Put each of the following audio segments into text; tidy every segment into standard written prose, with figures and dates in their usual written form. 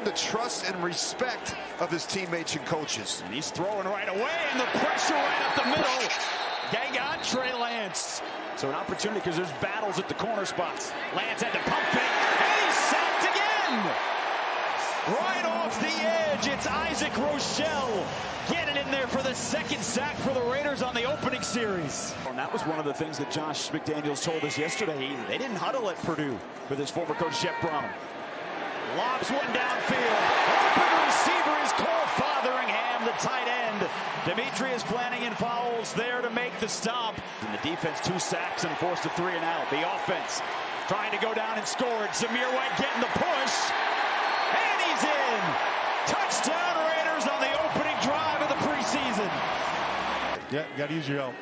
earned the trust and respect of his teammates and coaches. And he's throwing right away, and the pressure right up the middle. Gang on Trey Lance. So an opportunity because there's battles at the corner spots. Lance had to pump fake, and he's sacked again. Right off the edge, it's Isaac Rochelle getting in there for the second sack for the Raiders on the opening series. And that was one of the things that Josh McDaniels told us yesterday. They didn't huddle at Purdue with his former coach, Jeff Brown. Lobs one downfield. Open receiver is Cole Fotheringham, the tight end. Demetrius Flanagan fouls there to make the stop. And the defense, 2 sacks and forced a 3 and out. The offense trying to go down and score. Zamir White getting the push. And he's in. Touchdown Raiders on the opening drive of the preseason. Yeah, got to use your help.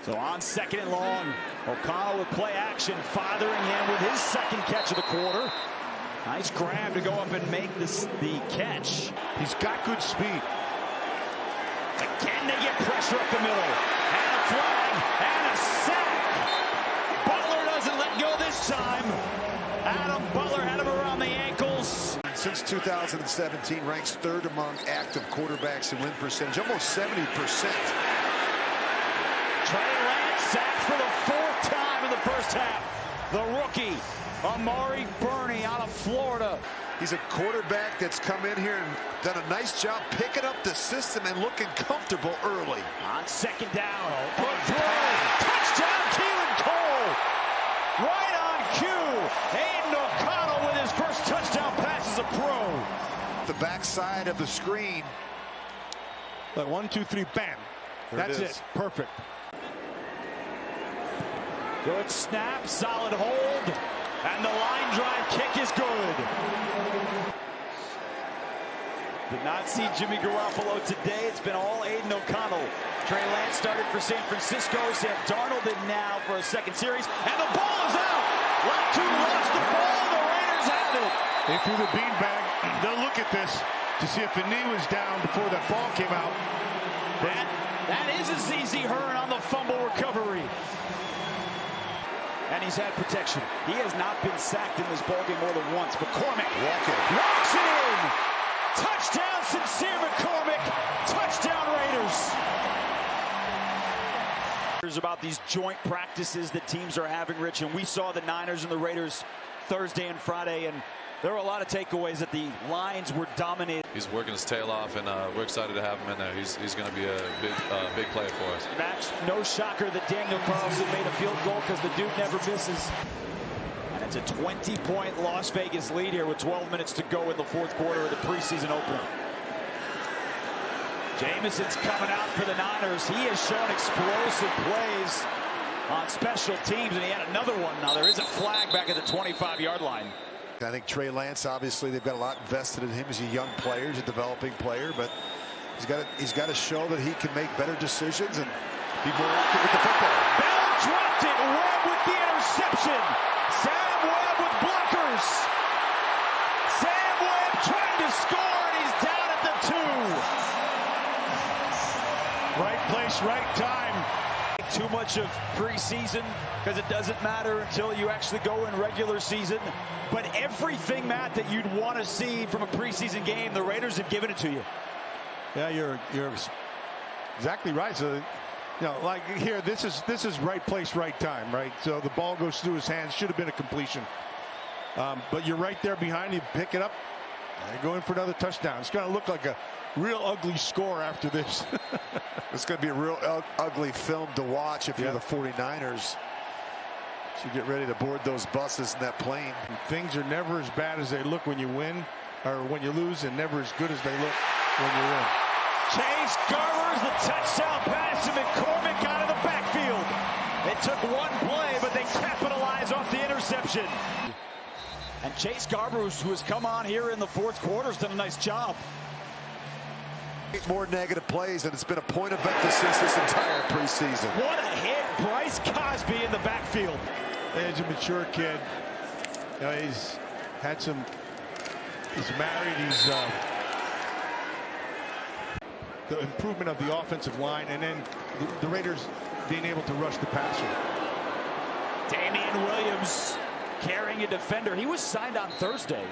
So on 2nd and long, O'Connell with play action, Fotheringham with his second catch of the quarter. Nice grab to go up and make the catch. He's got good speed. Again, they get pressure up the middle. And a flag and a sack. Butler doesn't let go this time. Adam Butler had him around the ankles. Since 2017, ranks 3rd among active quarterbacks in win percentage, almost 70%. Trey Lance sacked for the 4th time in the first half. The rookie, Amari Burney out of Florida. He's a quarterback that's come in here and done a nice job picking up the system and looking comfortable early. On 2nd down, good throw. Touchdown, Keelan Cole. Right on cue. Aiden O'Connell with his first touchdown pass as a pro. The backside of the screen. Like 1, 2, 3, bam. That's it. Perfect. Good snap, solid hold, and the line drive kick is good. Did not see Jimmy Garoppolo today. It's been all Aiden O'Connell. Trey Lance started for San Francisco. Sam Darnold in now for a 2nd series, and the ball is out. Left to lost the ball. The Raiders have it. They threw the beanbag. They'll look at this to see if the knee was down before that ball came out. That is a ZZ Hearn on the fumble recovery. And he's had protection. He has not been sacked in this ballgame more than once. McCormick walks it in. Touchdown, Sincere McCormick. Touchdown, Raiders. There's about these joint practices that teams are having, Rich, and we saw the Niners and the Raiders Thursday and Friday, and there were a lot of takeaways that the lines were dominated. He's working his tail off, and we're excited to have him in there. He's going to be a big player for us. That's no shocker that Daniel Carlson made a field goal because the dude never misses. And it's a 20-point Las Vegas lead here with 12 minutes to go in the 4th quarter of the preseason opener. Jameson's coming out for the Niners. He has shown explosive plays on special teams, and he had another one. Now there is a flag back at the 25-yard line. I think Trey Lance, obviously, they've got a lot invested in him as a young player, as a developing player, but he's got to show that he can make better decisions and be more active with the football. Bell dropped it. Webb with the interception. Sam Webb with blockers. Sam Webb trying to score, and he's down at the 2. Right place, right time. Too much of preseason because it doesn't matter until you actually go in regular season. But everything, Matt, that you'd want to see from a preseason game, the Raiders have given it to you. Yeah, you're exactly right. So, you know, like here, this is right place, right time, right? So the ball goes through his hands. Should have been a completion. But you're right there behind you. Pick it up. And go in for another touchdown. It's going to look like a real ugly score after this. It's going to be a real ugly film to watch if you're the 49ers. Should get ready to board those buses in that plane. Things are never as bad as they look when you win, or when you lose, and never as good as they look when you win. Chase Garber's the touchdown pass to McCormick out of the backfield. It took one play, but they capitalize off the interception. And Chase Garber, who has come on here in the 4th quarter, has done a nice job. 8 more negative plays, and it's been a point of emphasis this entire preseason. What a hit. Bryce Cosby in the backfield. He's a mature kid. You know, he's had some. He's married. He's the improvement of the offensive line, and then the Raiders being able to rush the passer. Damian Williams carrying a defender. He was signed on Thursday.